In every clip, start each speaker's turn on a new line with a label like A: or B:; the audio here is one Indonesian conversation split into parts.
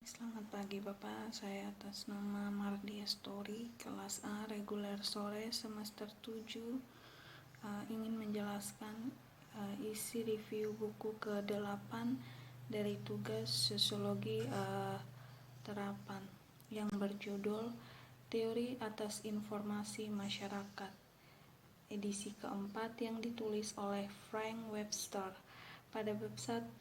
A: Selamat pagi Bapak, saya atas nama Mardia Story, kelas A reguler sore semester 7 ingin menjelaskan isi review buku ke-8 dari tugas Sosiologi Terapan yang berjudul Teori Atas Informasi Masyarakat, edisi keempat yang ditulis oleh Frank Webster. Pada bab 1,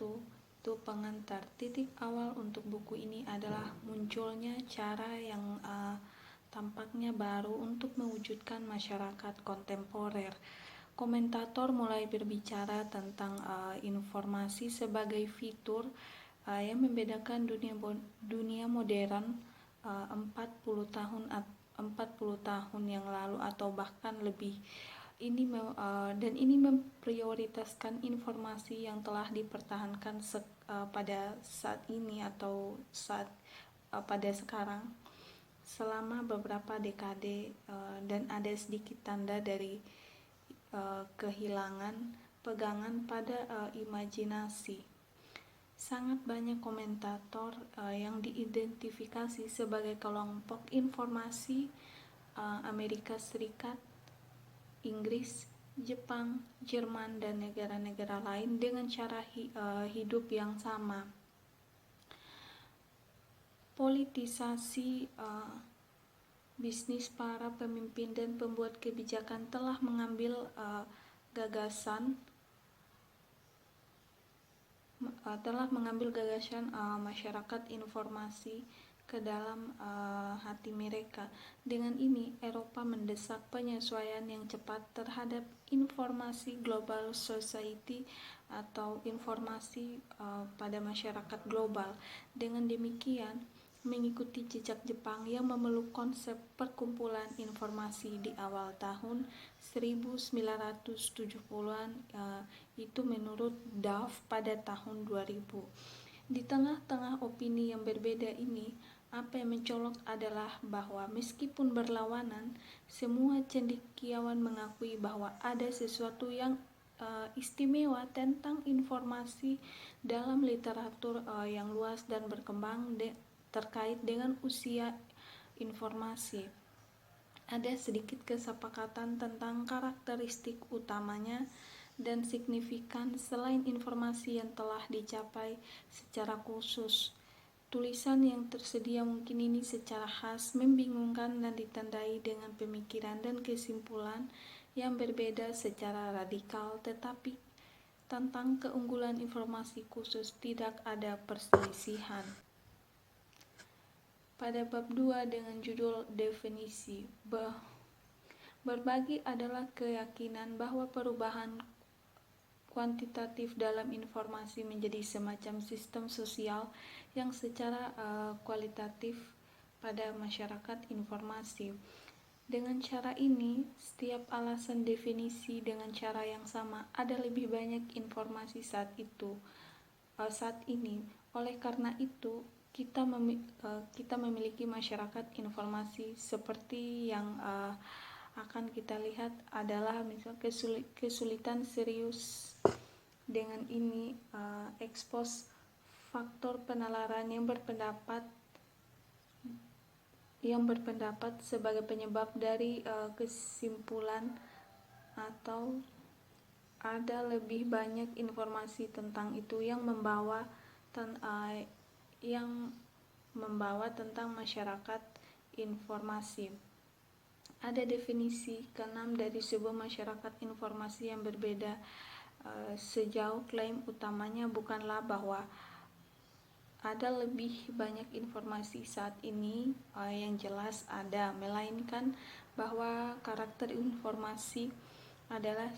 A: pengantar. Titik awal untuk buku ini adalah munculnya cara yang tampaknya baru untuk mewujudkan masyarakat kontemporer. Komentator mulai berbicara tentang informasi sebagai fitur yang membedakan dunia modern 40 tahun yang lalu atau bahkan lebih. Ini memprioritaskan informasi yang telah dipertahankan pada saat ini atau pada sekarang selama beberapa dekade, dan ada sedikit tanda dari kehilangan pegangan pada imajinasi. Sangat banyak komentator yang diidentifikasi sebagai kelompok informasi Amerika Serikat, Inggris, Jepang, Jerman, dan negara-negara lain dengan cara hidup yang sama. Politisasi bisnis para pemimpin dan pembuat kebijakan telah mengambil gagasan masyarakat informasi ke dalam hati mereka. Dengan ini, Eropa mendesak penyesuaian yang cepat terhadap informasi global society atau informasi pada masyarakat global. Dengan demikian, mengikuti jejak Jepang yang memeluk konsep perkumpulan informasi di awal tahun 1970-an, itu menurut Duff pada tahun 2000. Di tengah-tengah opini yang berbeda ini, apa yang mencolok adalah bahwa meskipun berlawanan, semua cendekiawan mengakui bahwa ada sesuatu yang istimewa tentang informasi dalam literatur yang luas dan berkembang terkait dengan usia informasi. Ada sedikit kesepakatan tentang karakteristik utamanya dan signifikan selain informasi yang telah dicapai secara khusus. Tulisan yang tersedia mungkin ini secara khas membingungkan dan ditandai dengan pemikiran dan kesimpulan yang berbeda secara radikal, tetapi tentang keunggulan informasi khusus tidak ada perselisihan. Pada bab 2 dengan judul definisi, berbagi adalah keyakinan bahwa perubahan kuantitatif dalam informasi menjadi semacam sistem sosial yang secara kualitatif pada masyarakat informasi. Dengan cara ini, setiap alasan definisi dengan cara yang sama ada lebih banyak informasi saat ini. Oleh karena itu, kita memiliki masyarakat informasi seperti yang akan kita lihat adalah misalnya kesulitan serius. Dengan ini ekspos faktor penalaran yang berpendapat sebagai penyebab dari kesimpulan atau ada lebih banyak informasi tentang itu yang membawa tentang masyarakat informasi. Ada definisi ke-6 dari sebuah masyarakat informasi yang berbeda, sejauh klaim utamanya bukanlah bahwa ada lebih banyak informasi saat ini yang jelas ada, melainkan bahwa karakter informasi adalah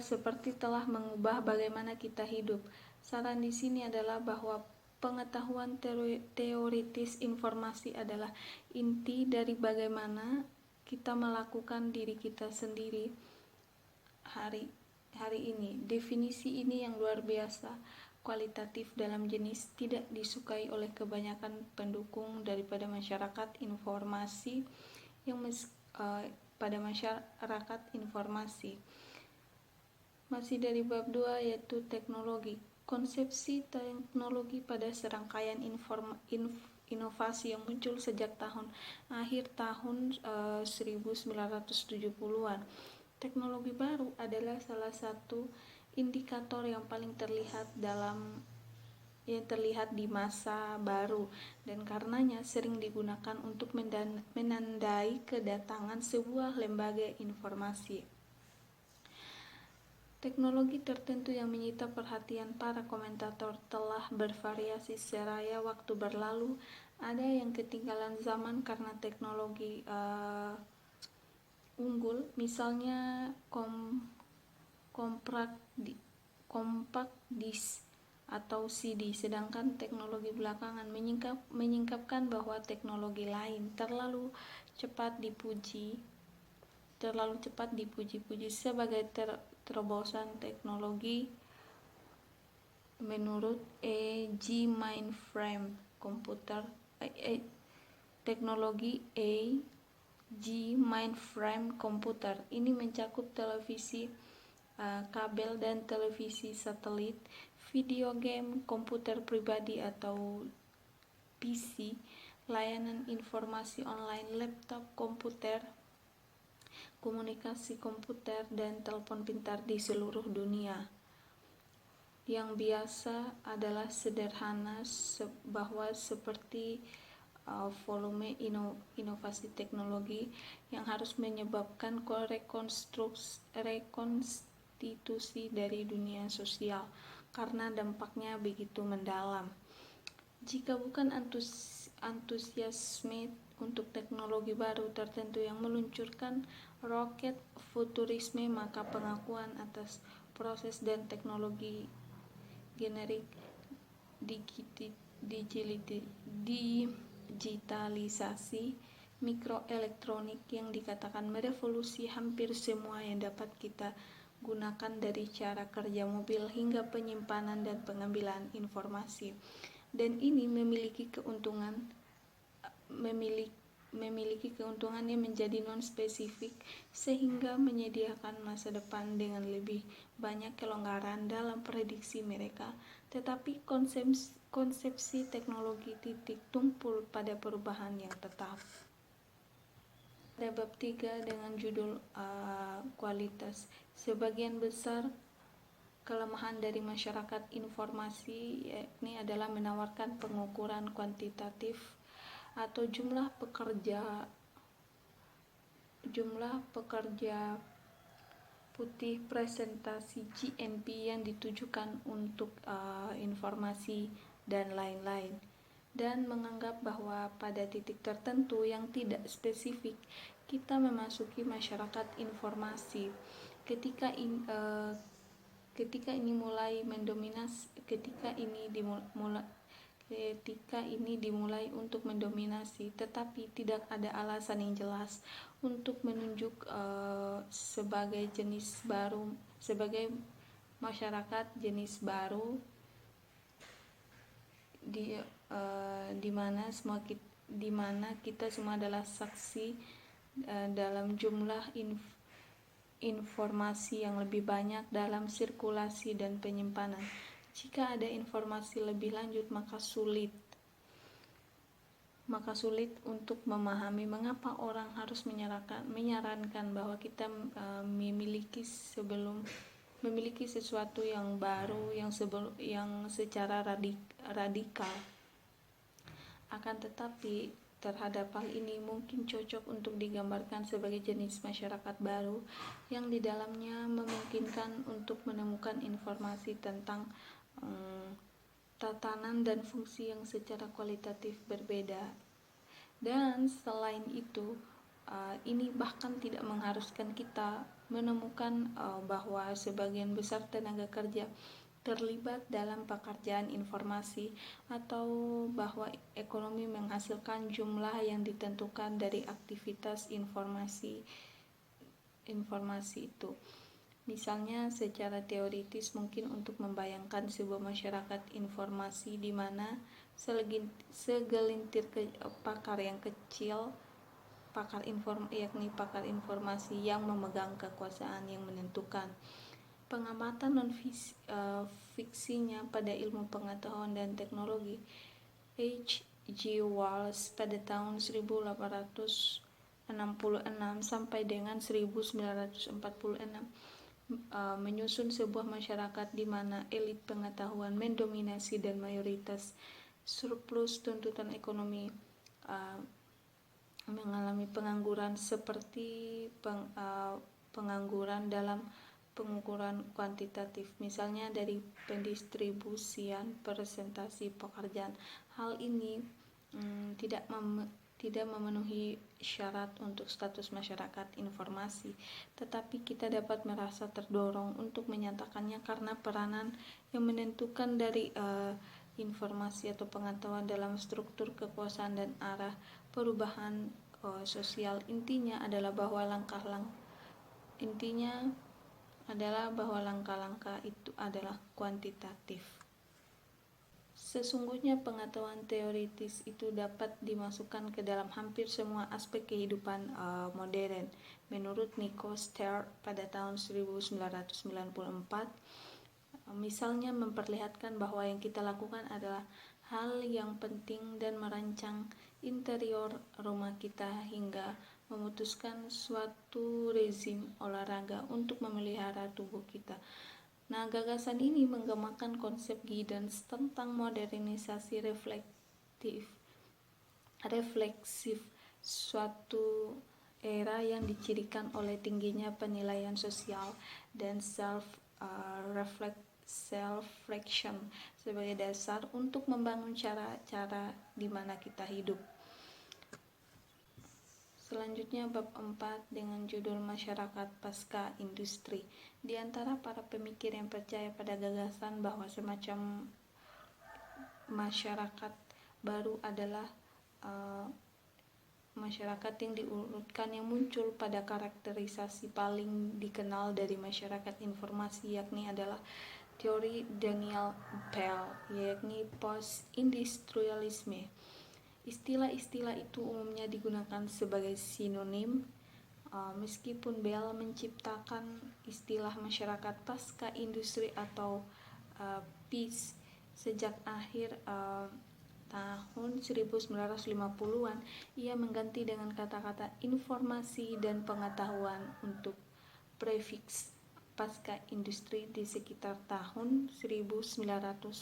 A: seperti telah mengubah bagaimana kita hidup. Saran di sini adalah bahwa pengetahuan teoritis informasi adalah inti dari bagaimana kita melakukan diri kita sendiri hari ini. Definisi ini yang luar biasa kualitatif dalam jenis tidak disukai oleh kebanyakan pendukung daripada masyarakat informasi pada masyarakat informasi. Masih dari bab 2 yaitu teknologi. Konsepsi teknologi pada serangkaian inovasi yang muncul sejak akhir tahun 1970-an. Teknologi baru adalah salah satu indikator yang paling terlihat di masa baru, dan karenanya sering digunakan untuk menandai kedatangan sebuah lembaga informasi. Teknologi tertentu yang menyita perhatian para komentator telah bervariasi seraya waktu berlalu. Ada yang ketinggalan zaman karena teknologi unggul, misalnya compact disc atau CD, sedangkan teknologi belakangan menyingkapkan bahwa teknologi lain terlalu cepat dipuji-puji sebagai terobosan teknologi. Menurut teknologi mainframe komputer ini mencakup televisi kabel dan televisi satelit, video game, komputer pribadi atau PC, layanan informasi online, laptop komputer, komunikasi komputer, dan telepon pintar di seluruh dunia. Yang biasa adalah sederhana bahwa seperti volume inovasi teknologi yang harus menyebabkan rekonstitusi dari dunia sosial karena dampaknya begitu mendalam. Jika bukan antusiasme untuk teknologi baru tertentu yang meluncurkan roket futurisme, maka pengakuan atas proses dan teknologi generik digitalisasi mikroelektronik yang dikatakan merevolusi hampir semua yang dapat kita gunakan, dari cara kerja mobil hingga penyimpanan dan pengambilan informasi. Dan ini memiliki keuntungan yang menjadi non-spesifik, sehingga menyediakan masa depan dengan lebih banyak kelonggaran dalam prediksi mereka. Tetapi konsepsi teknologi titik tumpul pada perubahan yang tetap. Pada bab 3 dengan judul kualitas, sebagian besar kelemahan dari masyarakat informasi yakni adalah menawarkan pengukuran kuantitatif atau jumlah pekerja putih presentasi GNP yang ditujukan untuk informasi dan lain-lain, dan menganggap bahwa pada titik tertentu yang tidak spesifik kita memasuki masyarakat informasi ketika ini dimulai untuk mendominasi, tetapi tidak ada alasan yang jelas untuk menunjuk sebagai masyarakat jenis baru di mana kita semua adalah saksi dalam jumlah informasi yang lebih banyak dalam sirkulasi dan penyimpanan. Jika ada informasi lebih lanjut, maka sulit untuk memahami mengapa orang harus menyarankan bahwa kita memiliki sesuatu yang baru yang secara radikal. Akan tetapi terhadap hal ini mungkin cocok untuk digambarkan sebagai jenis masyarakat baru yang di dalamnya memungkinkan untuk menemukan informasi tentang tatanan dan fungsi yang secara kualitatif berbeda. Dan selain itu, ini bahkan tidak mengharuskan kita menemukan bahwa sebagian besar tenaga kerja terlibat dalam pekerjaan informasi, atau bahwa ekonomi menghasilkan jumlah yang ditentukan dari aktivitas informasi itu. Misalnya, secara teoritis mungkin untuk membayangkan sebuah masyarakat informasi di mana segelintir pakar yang kecil, pakar informasi yang memegang kekuasaan yang menentukan. Pengamatan non-fiksinya pada ilmu pengetahuan dan teknologi, H.G. Wells pada tahun 1866 sampai dengan 1946 menyusun sebuah masyarakat di mana elit pengetahuan mendominasi dan mayoritas surplus tuntutan ekonomi mengalami pengangguran seperti pengangguran dalam pengukuran kuantitatif, misalnya dari pendistribusian presentasi pekerjaan. Hal ini tidak memenuhi syarat untuk status masyarakat informasi, tetapi kita dapat merasa terdorong untuk menyatakannya karena peranan yang menentukan dari informasi atau pengetahuan dalam struktur kekuasaan dan arah perubahan sosial. Intinya adalah bahwa langkah-langkah itu adalah kuantitatif. Sesungguhnya pengetahuan teoritis itu dapat dimasukkan ke dalam hampir semua aspek kehidupan modern. Menurut Nico Stern pada tahun 1994, misalnya memperlihatkan bahwa yang kita lakukan adalah hal yang penting dan merancang interior rumah kita hingga memutuskan suatu rezim olahraga untuk memelihara tubuh kita. Nah, gagasan ini menggemakan konsep Giddens tentang modernisasi refleksif, suatu era yang dicirikan oleh tingginya penilaian sosial dan self-reflection sebagai dasar untuk membangun cara-cara di mana kita hidup. Selanjutnya bab 4 dengan judul Masyarakat Pasca Industri. Di antara para pemikir yang percaya pada gagasan bahwa semacam masyarakat baru adalah masyarakat yang diurutkan yang muncul pada karakterisasi paling dikenal dari masyarakat informasi, yakni adalah teori Daniel Bell, yakni post-industrialisme. Istilah-istilah itu umumnya digunakan sebagai sinonim, meskipun Bell menciptakan istilah masyarakat pasca industri atau PIS sejak akhir tahun 1950-an. Ia mengganti dengan kata-kata informasi dan pengetahuan untuk prefiks pasca industri di sekitar tahun 1980.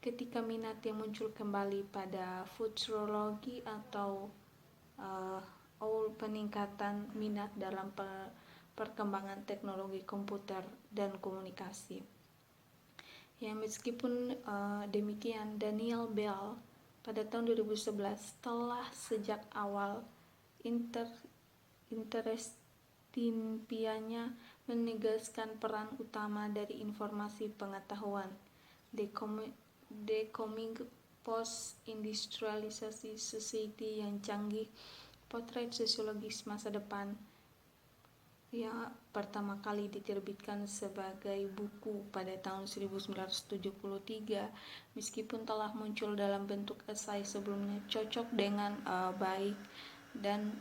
A: Ketika minat yang muncul kembali pada futurologi atau peningkatan minat dalam perkembangan teknologi komputer dan komunikasi. Ya, meskipun demikian, Daniel Bell pada tahun 2011 telah sejak awal interestimpianya menegaskan peran utama dari informasi pengetahuan. The Coming Post-Industrialisasi Society yang canggih, potret sosiologis masa depan, yang pertama kali diterbitkan sebagai buku pada tahun 1973, meskipun telah muncul dalam bentuk esai sebelumnya, cocok dengan baik dan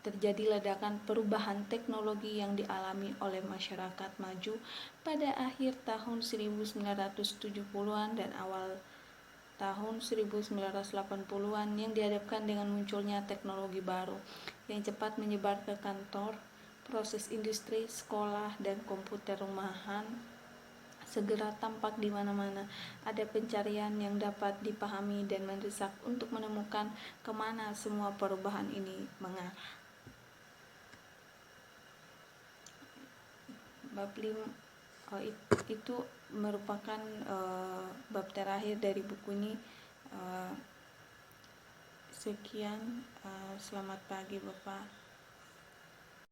A: terjadi ledakan perubahan teknologi yang dialami oleh masyarakat maju pada akhir tahun 1970-an dan awal tahun 1980-an yang dihadapkan dengan munculnya teknologi baru yang cepat menyebar ke kantor, proses industri, sekolah, dan komputer rumahan segera tampak di mana-mana. Ada pencarian yang dapat dipahami dan mendesak untuk menemukan kemana semua perubahan ini mengarah. Bab 5 itu merupakan bab terakhir dari buku ini. Sekian, selamat pagi Bapak.